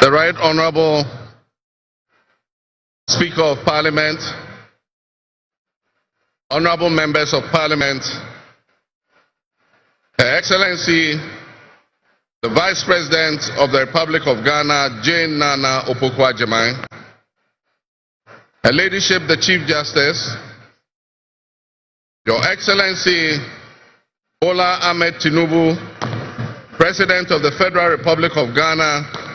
The Right Honorable Speaker of Parliament, Honorable Members of Parliament, Her Excellency, the Vice President of the Republic of Ghana, Jane Nana Opoku-Agyeman, Her Ladyship, the Chief Justice, Your Excellency, Bola Ahmed Tinubu, President of the Federal Republic of Ghana,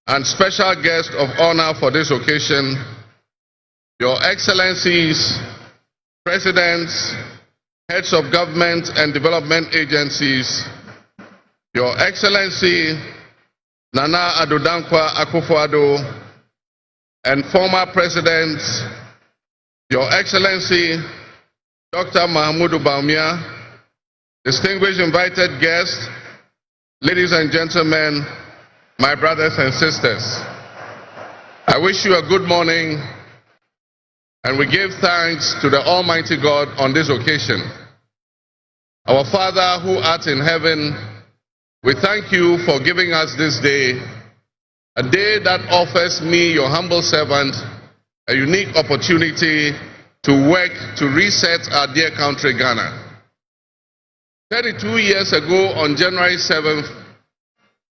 and special guest of honor for this occasion, Your Excellencies, Presidents, Heads of Government and Development Agencies, Your Excellency Nana Addo Dankwa Akufo-Addo, and former Presidents, Your Excellency Dr. Mahamudu Bawumia, distinguished invited guests, ladies and gentlemen, my brothers and sisters. I wish you a good morning, and we give thanks to the Almighty God on this occasion. Our Father who art in heaven, we thank you for giving us this day, a day that offers me, your humble servant, a unique opportunity to work to reset our dear country, Ghana. 32 years ago, on January 7th,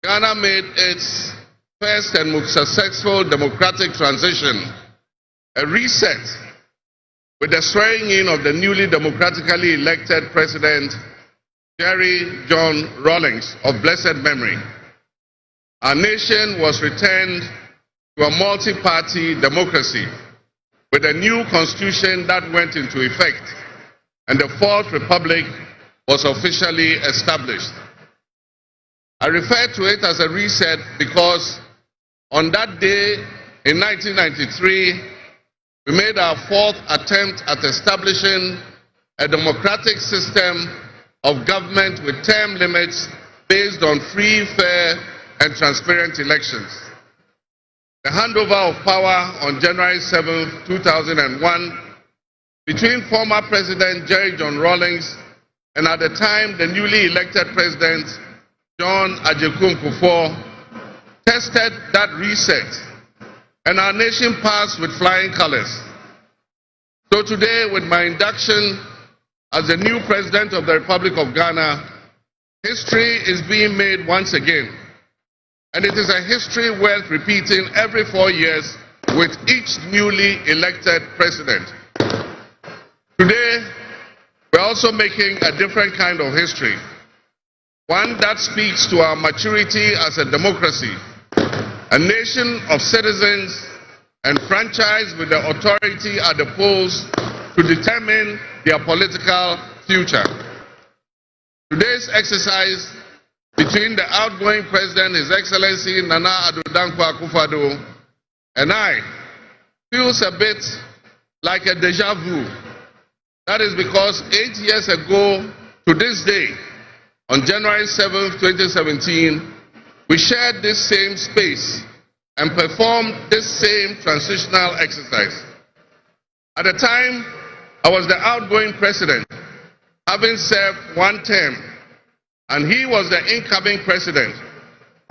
Ghana made its first and most successful democratic transition, a reset, with the swearing in of the newly democratically elected President Jerry John Rawlings of blessed memory. Our nation was returned to a multi-party democracy with a new constitution that went into effect, and the Fourth Republic was officially established. I refer to it as a reset because on that day in 1993, we made our fourth attempt at establishing a democratic system of government with term limits based on free, fair, and transparent elections. The handover of power on January 7, 2001, between former President Jerry John Rawlings and at the time the newly elected President John Ajekwu Kufuor, tested that reset, and our nation passed with flying colors. So today, with my induction as the new President of the Republic of Ghana, history is being made once again. And it is a history worth repeating every 4 years with each newly elected President. Today, we're also making a different kind of history. One that speaks to our maturity as a democracy, a nation of citizens enfranchised with the authority at the polls to determine their political future. Today's exercise between the outgoing President, His Excellency Nana Addo Dankwa Akufo-Addo, and I feels a bit like a deja vu. That is because 8 years ago to this day, on January 7, 2017, we shared this same space and performed this same transitional exercise. At the time, I was the outgoing president, having served one term, and he was the incoming president,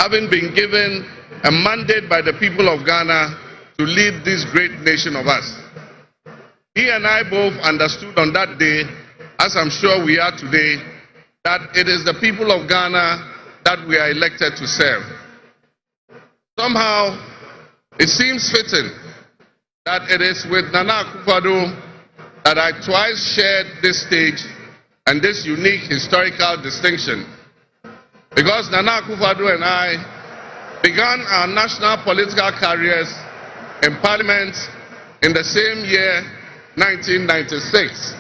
having been given a mandate by the people of Ghana to lead this great nation of us. He and I both understood on that day, as I'm sure we are today, that it is the people of Ghana that we are elected to serve. Somehow, it seems fitting that it is with Nana Akufo-Addo that I twice shared this stage and this unique historical distinction. Because Nana Akufo-Addo and I began our national political careers in Parliament in the same year, 1996.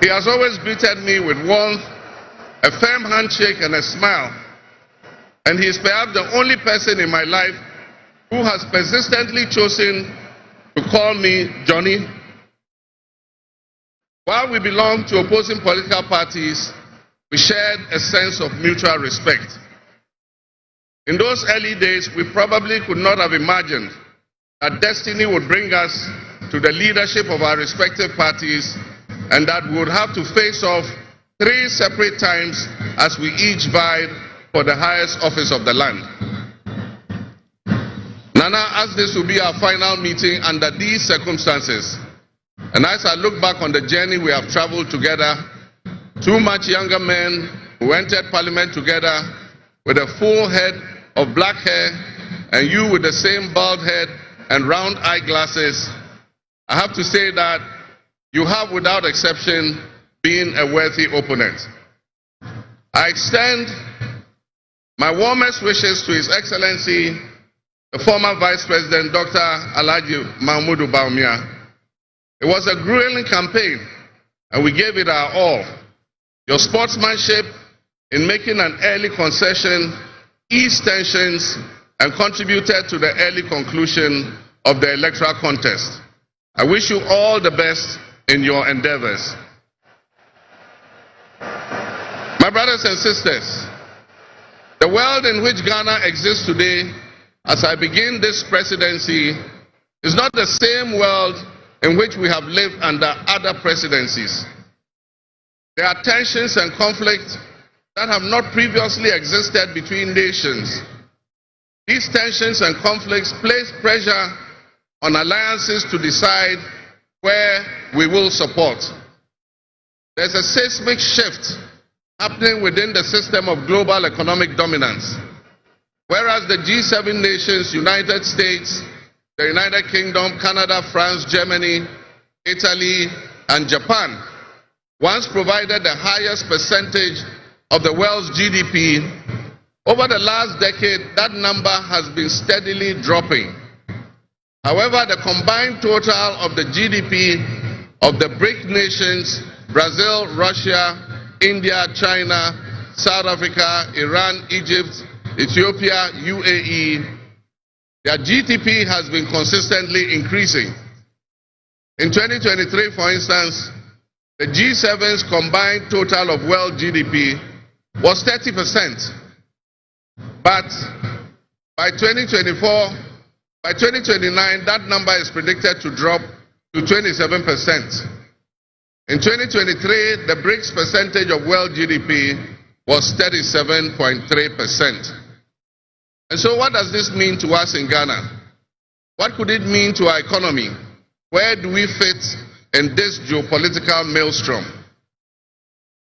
He has always greeted me with warmth, a firm handshake, and a smile. And he is perhaps the only person in my life who has persistently chosen to call me Johnny. While we belong to opposing political parties, we shared a sense of mutual respect. In those early days, we probably could not have imagined that destiny would bring us to the leadership of our respective parties, and that we would have to face off 3 separate times as we each vied for the highest office of the land. Nana, as this will be our final meeting under these circumstances, and as I look back on the journey we have traveled together, two much younger men who entered Parliament together with a full head of black hair, and you with the same bald head and round eyeglasses, I have to say that you have, without exception, been a worthy opponent. I extend my warmest wishes to His Excellency, the former Vice President, Dr. Alhaji Mahmudu Bawumia. It was a grueling campaign, and we gave it our all. Your sportsmanship in making an early concession eased tensions and contributed to the early conclusion of the electoral contest. I wish you all the best in your endeavors. My brothers and sisters, the world in which Ghana exists today, as I begin this presidency, is not the same world in which we have lived under other presidencies. There are tensions and conflicts that have not previously existed between nations. These tensions and conflicts place pressure on alliances to decide where we will support. There's a seismic shift happening within the system of global economic dominance. Whereas the G7 nations, United States, the United Kingdom, Canada, France, Germany, Italy, and Japan once provided the highest percentage of the world's GDP, over the last decade, that number has been steadily dropping. However, the combined total of the GDP of the BRIC nations, Brazil, Russia, India, China, South Africa, Iran, Egypt, Ethiopia, UAE, their GDP has been consistently increasing. In 2023, for instance, the G7's combined total of world GDP was 30%. But by 2029, that number is predicted to drop to 27%. In 2023, the BRICS percentage of world GDP was 37.3%. And so what does this mean to us in Ghana? What could it mean to our economy? Where do we fit in this geopolitical maelstrom?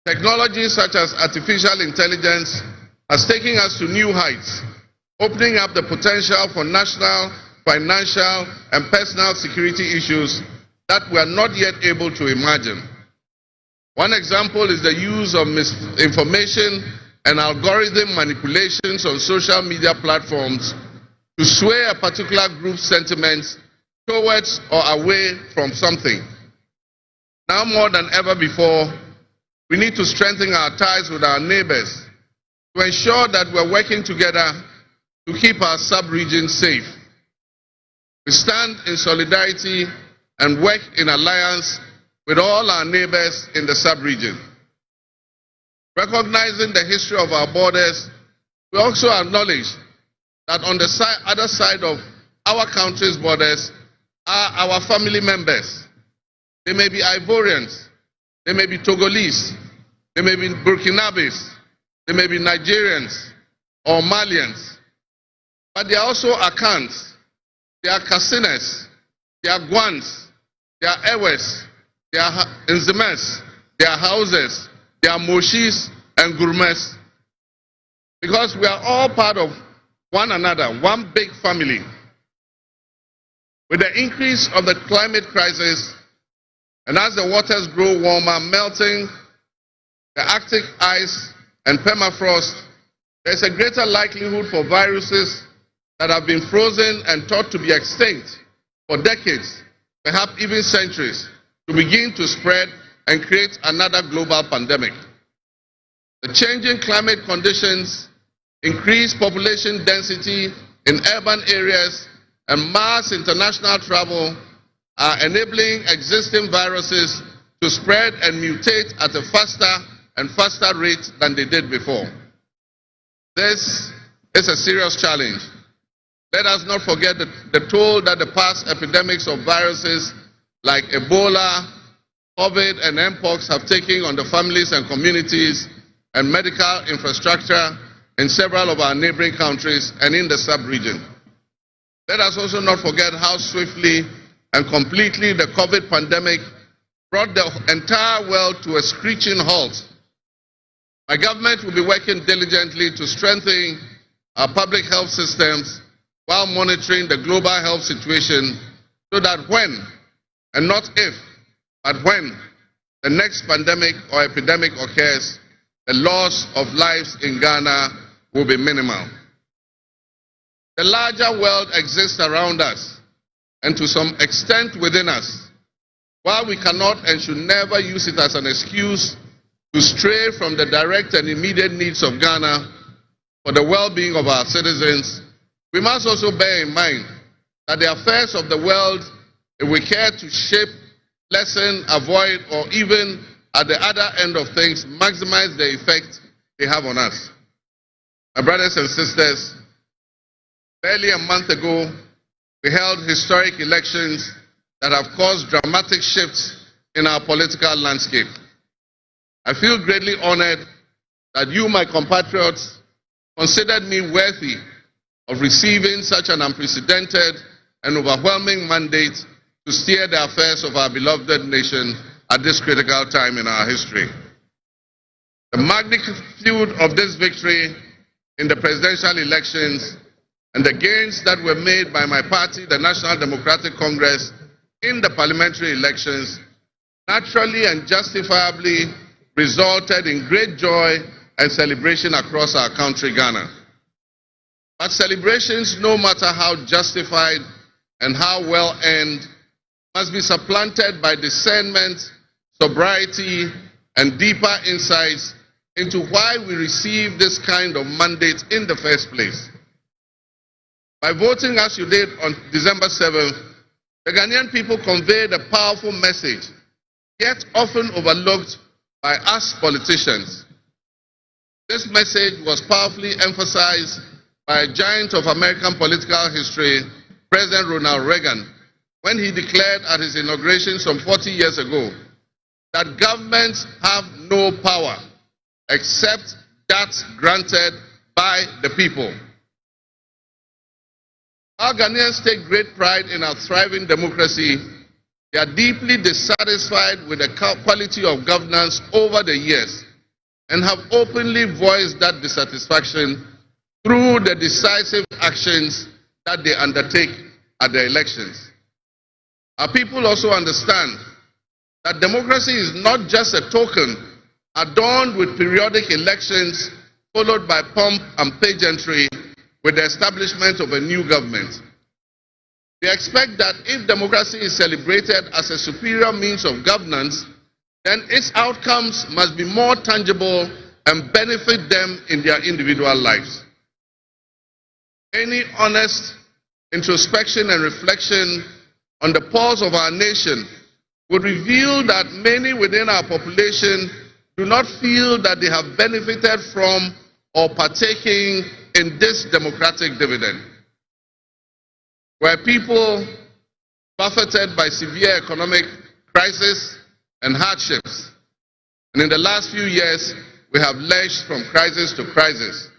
Technology such as artificial intelligence has taken us to new heights, opening up the potential for national, financial, and personal security issues that we are not yet able to imagine. One example is the use of misinformation and algorithm manipulations on social media platforms to sway a particular group's sentiments towards or away from something. Now more than ever before, we need to strengthen our ties with our neighbors to ensure that we're working together to keep our sub-region safe. We stand in solidarity and work in alliance with all our neighbors in the sub-region. Recognizing the history of our borders, we also acknowledge that on the other side of our country's borders are our family members. They may be Ivorians, they may be Togolese, they may be Burkinabes, they may be Nigerians or Malians, but they are also Akans, they are Kassinas, they are Gwans, they are Ewes, they are Nzemes, they are Hauses, they are Moshis and Gurmes, because we are all part of one another, one big family. With the increase of the climate crisis, and as the waters grow warmer, melting the Arctic ice and permafrost, there is a greater likelihood for viruses that have been frozen and thought to be extinct for decades, perhaps even centuries, to begin to spread and create another global pandemic. The changing climate conditions, increased population density in urban areas, and mass international travel are enabling existing viruses to spread and mutate at a faster and faster rate than they did before. This is a serious challenge. Let us not forget the toll that the past epidemics of viruses like Ebola, COVID, and Mpox have taken on the families and communities and medical infrastructure in several of our neighboring countries and in the sub-region. Let us also not forget how swiftly and completely the COVID pandemic brought the entire world to a screeching halt. My government will be working diligently to strengthen our public health systems while monitoring the global health situation so that when, and not if, but when the next pandemic or epidemic occurs, the loss of lives in Ghana will be minimal. The larger world exists around us and to some extent within us. While we cannot and should never use it as an excuse to stray from the direct and immediate needs of Ghana for the well-being of our citizens, we must also bear in mind that the affairs of the world, if we care to shape, lessen, avoid, or even at the other end of things, maximize the effect they have on us. My brothers and sisters, barely a month ago, we held historic elections that have caused dramatic shifts in our political landscape. I feel greatly honored that you, my compatriots, considered me worthy of receiving such an unprecedented and overwhelming mandate to steer the affairs of our beloved nation at this critical time in our history. The magnitude of this victory in the presidential elections and the gains that were made by my party, the National Democratic Congress, in the parliamentary elections naturally and justifiably resulted in great joy and celebration across our country, Ghana. But celebrations, no matter how justified and how well earned, must be supplanted by discernment, sobriety, and deeper insights into why we received this kind of mandate in the first place. By voting as you did on December 7th, the Ghanaian people conveyed a powerful message, yet often overlooked by us politicians. This message was powerfully emphasized by a giant of American political history, President Ronald Reagan, when he declared at his inauguration some 40 years ago that governments have no power except that granted by the people. Our Ghanaians take great pride in our thriving democracy. They are deeply dissatisfied with the quality of governance over the years and have openly voiced that dissatisfaction through the decisive actions that they undertake at the elections. Our people also understand that democracy is not just a token adorned with periodic elections followed by pomp and pageantry with the establishment of a new government. They expect that if democracy is celebrated as a superior means of governance, then its outcomes must be more tangible and benefit them in their individual lives. Any honest introspection and reflection on the pulse of our nation would reveal that many within our population do not feel that they have benefited from or partaking in this democratic dividend. Where people buffeted by severe economic crisis and hardships, and in the last few years we have lurched from crisis to crisis.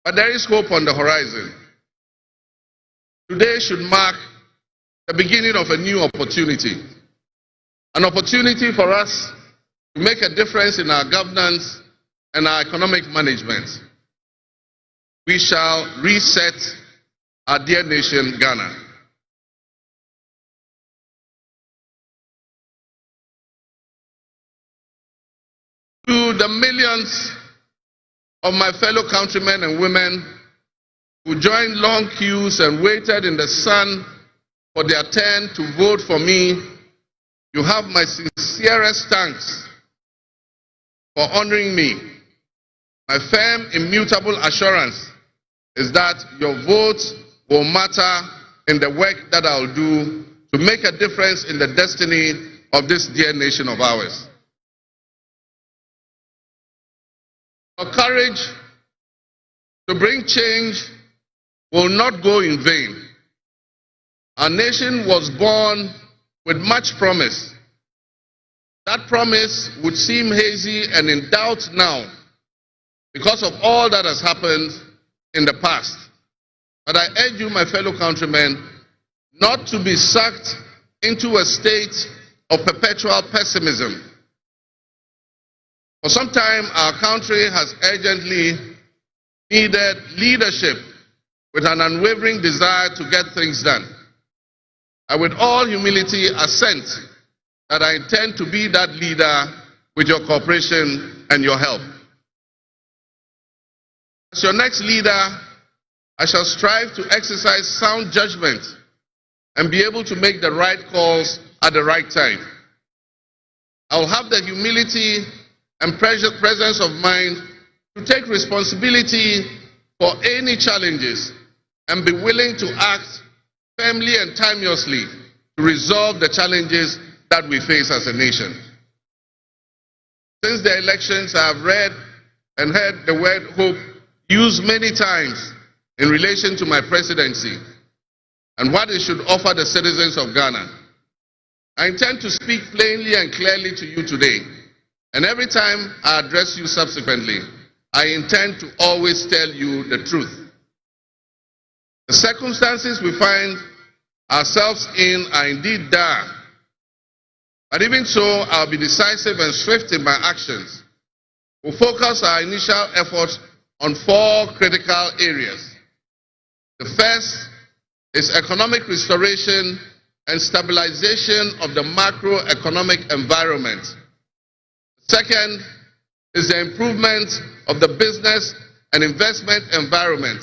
But there is hope on the horizon. Today should mark the beginning of a new opportunity. An opportunity for us to make a difference in our governance and our economic management. We shall reset our dear nation, Ghana. To the millions of my fellow countrymen and women who joined long queues and waited in the sun for their turn to vote for me, you have my sincerest thanks for honoring me. My firm, immutable assurance is that your vote will matter in the work that I'll do to make a difference in the destiny of this dear nation of ours. Your courage to bring change will not go in vain. Our nation was born with much promise. That promise would seem hazy and in doubt now because of all that has happened in the past. But I urge you, my fellow countrymen, not to be sucked into a state of perpetual pessimism. For some time, our country has urgently needed leadership with an unwavering desire to get things done. I, with all humility, assent that I intend to be that leader with your cooperation and your help. As your next leader, I shall strive to exercise sound judgment and be able to make the right calls at the right time. I will have the humility and presence of mind to take responsibility for any challenges and be willing to act firmly and timeously to resolve the challenges that we face as a nation. Since the elections, I have read and heard the word hope used many times in relation to my presidency and what it should offer the citizens of Ghana. I intend to speak plainly and clearly to you today, and every time I address you subsequently, I intend to always tell you the truth. The circumstances we find ourselves in are indeed dire, but even so, I'll be decisive and swift in my actions. We'll focus our initial efforts on 4 critical areas. The first is economic restoration and stabilization of the macroeconomic environment. The second is the improvement of the business and investment environment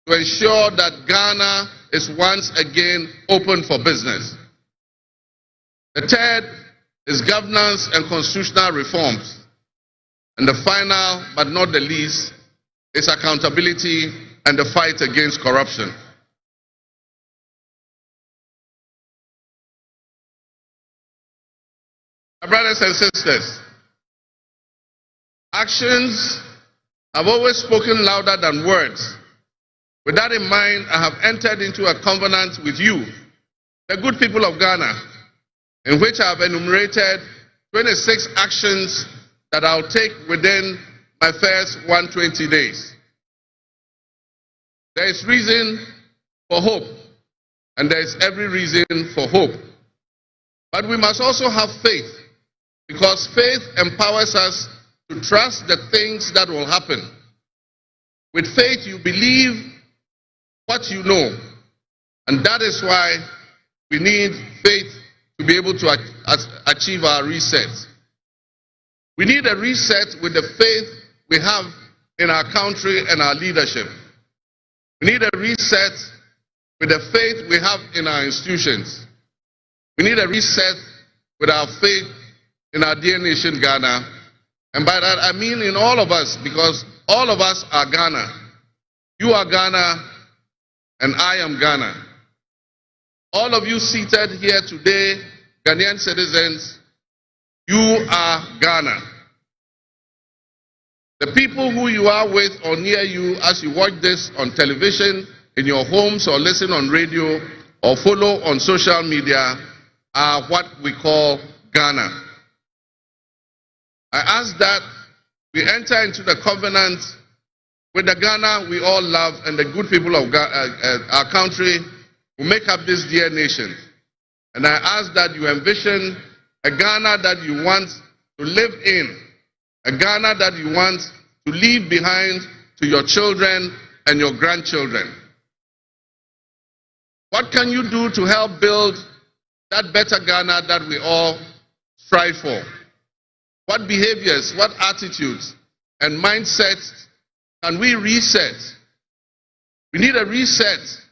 to ensure that Ghana is once again open for business. The third is governance and constitutional reforms. And the final, but not the least, is accountability and the fight against corruption. My brothers and sisters, actions have always spoken louder than words. With that in mind, I have entered into a covenant with you, the good people of Ghana, in which I have enumerated 26 actions that I'll take within my first 120 days. There is reason for hope, and there is every reason for hope. But we must also have faith, because faith empowers us to trust the things that will happen. With faith, you believe what you know, and that is why we need faith to be able to achieve our reset. We need a reset with the faith we have in our country and our leadership. We need a reset with the faith we have in our institutions. We need a reset with our faith in our dear nation, Ghana. And by that I mean in all of us, because all of us are Ghana. You are Ghana, and I am Ghana. All of you seated here today, Ghanaian citizens, you are Ghana. The people who you are with or near you as you watch this on television, in your homes, or listen on radio, or follow on social media are what we call Ghana. I ask that we enter into the covenant with the Ghana we all love and the good people of our country who make up this dear nation. And I ask that you envision a Ghana that you want to live in, a Ghana that you want to leave behind to your children and your grandchildren. What can you do to help build that better Ghana that we all strive for? What behaviors, what attitudes and mindsets can we reset? We need a reset,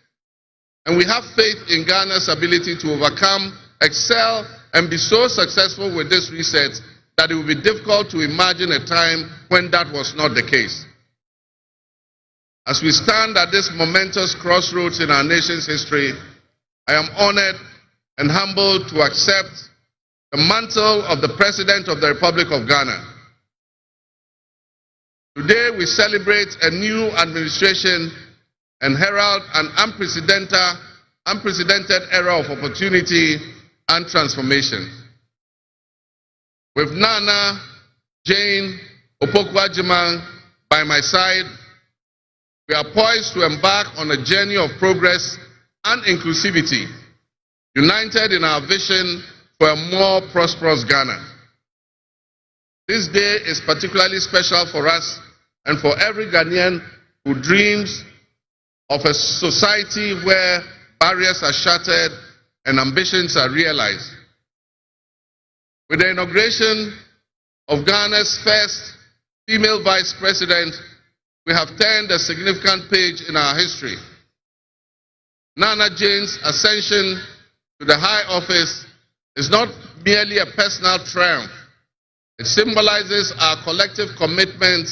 and we have faith in Ghana's ability to overcome, excel, and be so successful with this reset that it will be difficult to imagine a time when that was not the case. As we stand at this momentous crossroads in our nation's history, I am honored and humbled to accept the mantle of the President of the Republic of Ghana. Today we celebrate a new administration and herald an unprecedented era of opportunity and transformation. With Nana Jane Opoku-Agyeman by my side, we are poised to embark on a journey of progress and inclusivity, united in our vision for a more prosperous Ghana. This day is particularly special for us and for every Ghanaian who dreams of a society where barriers are shattered and ambitions are realized. With the inauguration of Ghana's first female vice president, we have turned a significant page in our history. Nana Jane's ascension to the high office is not merely a personal triumph. It symbolizes our collective commitment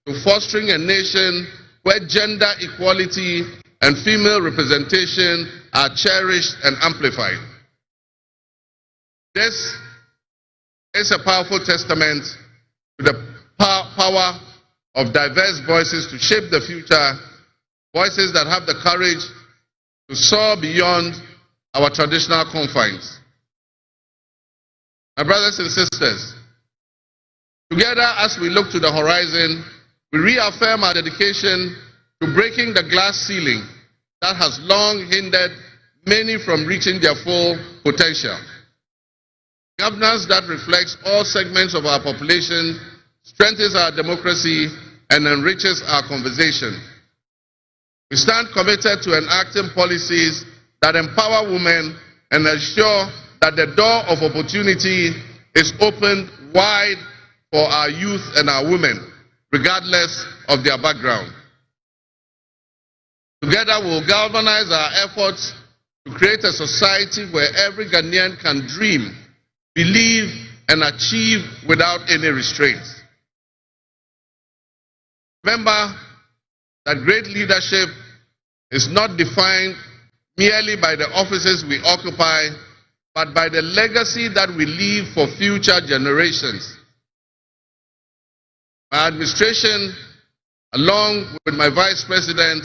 to fostering a nation where gender equality and female representation are cherished and amplified. This is a powerful testament to the power of diverse voices to shape the future, voices that have the courage to soar beyond our traditional confines. My brothers and sisters, together as we look to the horizon, we reaffirm our dedication to breaking the glass ceiling that has long hindered many from reaching their full potential. Governance that reflects all segments of our population strengthens our democracy and enriches our conversation. We stand committed to enacting policies that empower women and ensure that the door of opportunity is opened wide for our youth and our women, regardless of their background. Together we will galvanize our efforts to create a society where every Ghanaian can dream, believe, and achieve without any restraints. Remember that great leadership is not defined merely by the offices we occupy, but by the legacy that we leave for future generations. My administration, along with my Vice President,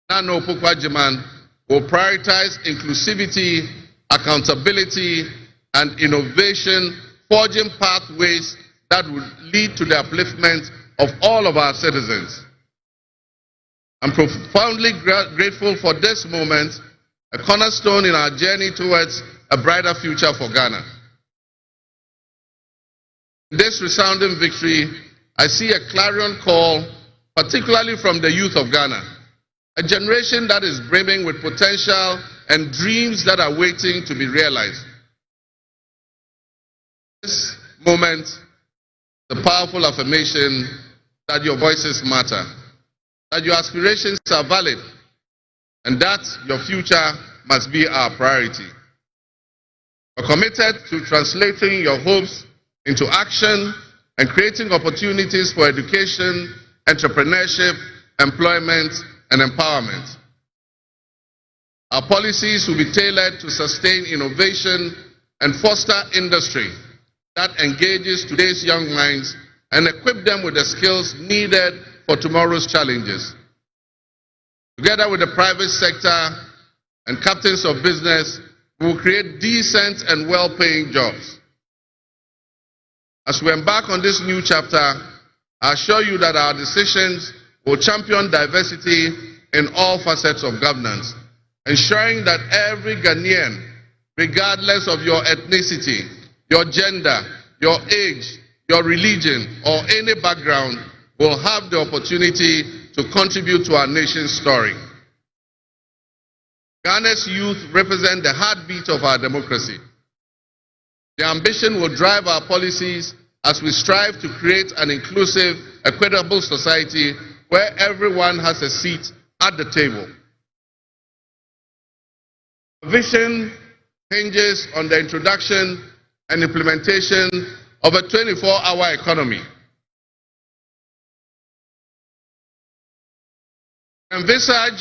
Nana Akufo-Addo, will prioritize inclusivity, accountability, and innovation, forging pathways that will lead to the upliftment of all of our citizens. I'm profoundly grateful for this moment, a cornerstone in our journey towards a brighter future for Ghana. In this resounding victory, I see a clarion call, particularly from the youth of Ghana, a generation that is brimming with potential and dreams that are waiting to be realized. This moment, the powerful affirmation that your voices matter, that your aspirations are valid, and that your future must be our priority. We're committed to translating your hopes into action and creating opportunities for education, entrepreneurship, employment, and empowerment. Our policies will be tailored to sustain innovation and foster industry that engages today's young minds and equip them with the skills needed for tomorrow's challenges. Together with the private sector and captains of business, we will create decent and well-paying jobs. As we embark on this new chapter, I assure you that our decisions will champion diversity in all facets of governance, ensuring that every Ghanaian, regardless of your ethnicity, your gender, your age, your religion, or any background, will have the opportunity to contribute to our nation's story. Ghana's youth represent the heartbeat of our democracy. Their ambition will drive our policies as we strive to create an inclusive, equitable society where everyone has a seat at the table. The vision hinges on the introduction and implementation of a 24-hour economy. Envisage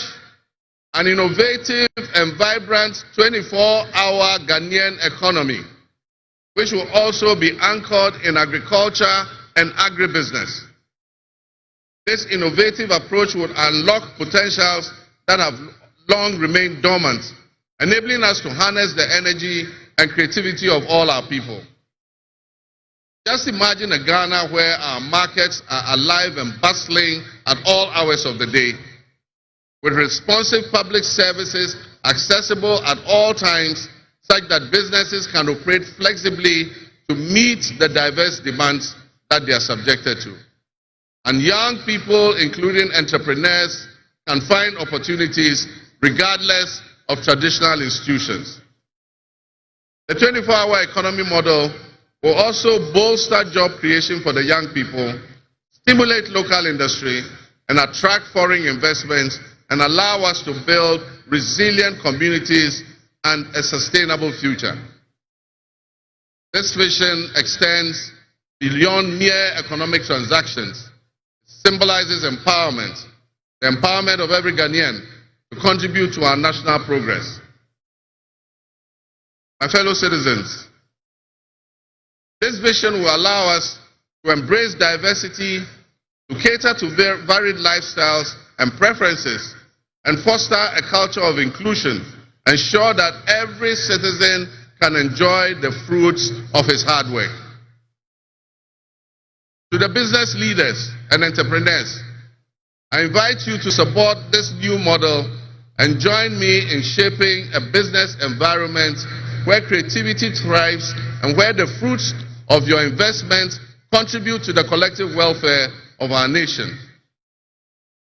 an innovative and vibrant 24-hour Ghanaian economy, which will also be anchored in agriculture and agribusiness. This innovative approach would unlock potentials that have long remained dormant, enabling us to harness the energy and creativity of all our people. Just imagine a Ghana where our markets are alive and bustling at all hours of the day, with responsive public services accessible at all times, such that businesses can operate flexibly to meet the diverse demands that they are subjected to. And young people, including entrepreneurs, can find opportunities regardless of traditional institutions. The 24-hour economy model will also bolster job creation for the young people, stimulate local industry, and attract foreign investments, and allow us to build resilient communities and a sustainable future. This vision extends beyond mere economic transactions. It symbolizes empowerment, the empowerment of every Ghanaian to contribute to our national progress. My fellow citizens, this vision will allow us to embrace diversity, to cater to varied lifestyles and preferences, and foster a culture of inclusion, ensure that every citizen can enjoy the fruits of his hard work. To the business leaders and entrepreneurs, I invite you to support this new model and join me in shaping a business environment where creativity thrives and where the fruits of your investments contribute to the collective welfare of our nation.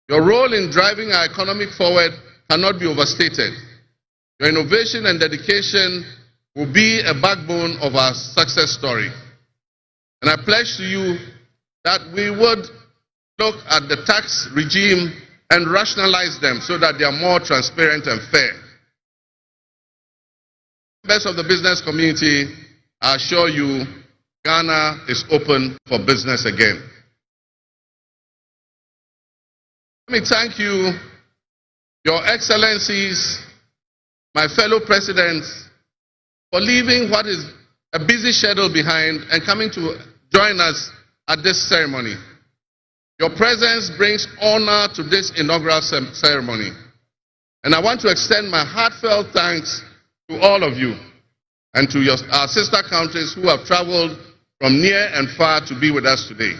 Your role in driving our economy forward cannot be overstated. Your innovation and dedication will be a backbone of our success story. And I pledge to you that we would look at the tax regime and rationalize them so that they are more transparent and fair. Members of the business community, I assure you, Ghana is open for business again. Let me thank you, Your Excellencies, my fellow presidents, for leaving what is a busy schedule behind and coming to join us at this ceremony. Your presence brings honor to this inaugural ceremony. And I want to extend my heartfelt thanks to all of you and to our sister countries who have traveled from near and far to be with us today.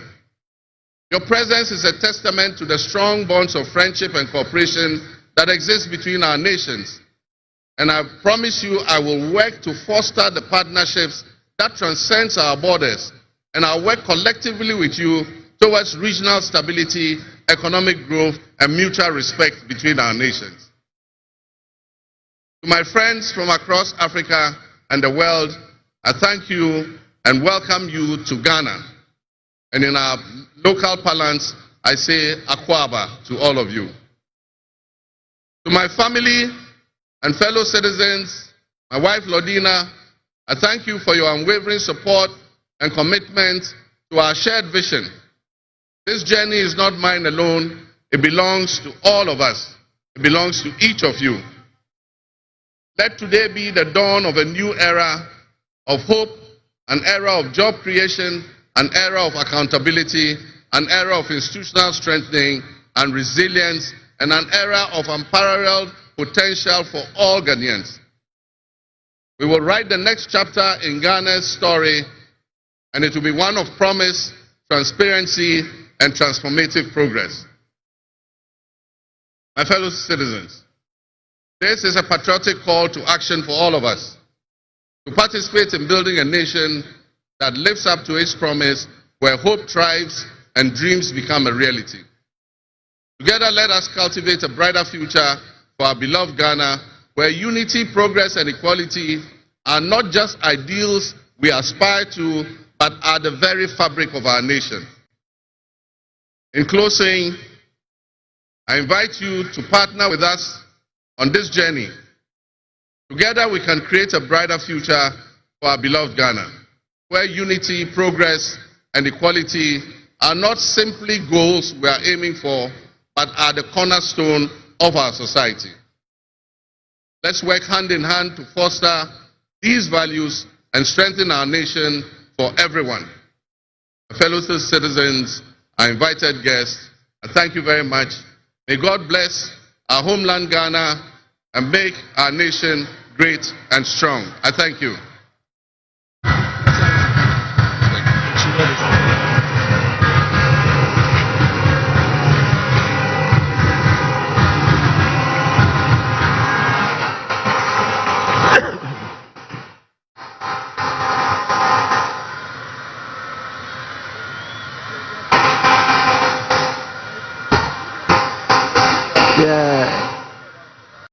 Your presence is a testament to the strong bonds of friendship and cooperation that exist between our nations. And I promise you I will work to foster the partnerships that transcends our borders, and I'll work collectively with you towards regional stability, economic growth, and mutual respect between our nations. To my friends from across Africa and the world, I thank you and welcome you to Ghana. And in our local parlance, I say Akwaba to all of you. To my family and fellow citizens, my wife Lodina, I thank you for your unwavering support and commitment to our shared vision. This journey is not mine alone. It belongs to all of us. It belongs to each of you. Let today be the dawn of a new era of hope, an era of job creation, an era of accountability, an era of institutional strengthening and resilience, and an era of unparalleled potential for all Ghanaians. We will write the next chapter in Ghana's story, and it will be one of promise, transparency, and transformative progress. My fellow citizens, this is a patriotic call to action for all of us to participate in building a nation that lives up to its promise, where hope thrives and dreams become a reality. Together, let us cultivate a brighter future for our beloved Ghana, where unity, progress, and equality are not just ideals we aspire to, but are the very fabric of our nation. In closing, I invite you to partner with us on this journey. Together, we can create a brighter future for our beloved Ghana, where unity, progress, and equality are not simply goals we are aiming for, but are the cornerstone of our society. Let's work hand in hand to foster these values and strengthen our nation for everyone. Fellow citizens, our invited guests, I thank you very much. May God bless our homeland Ghana and make our nation great and strong. I thank you.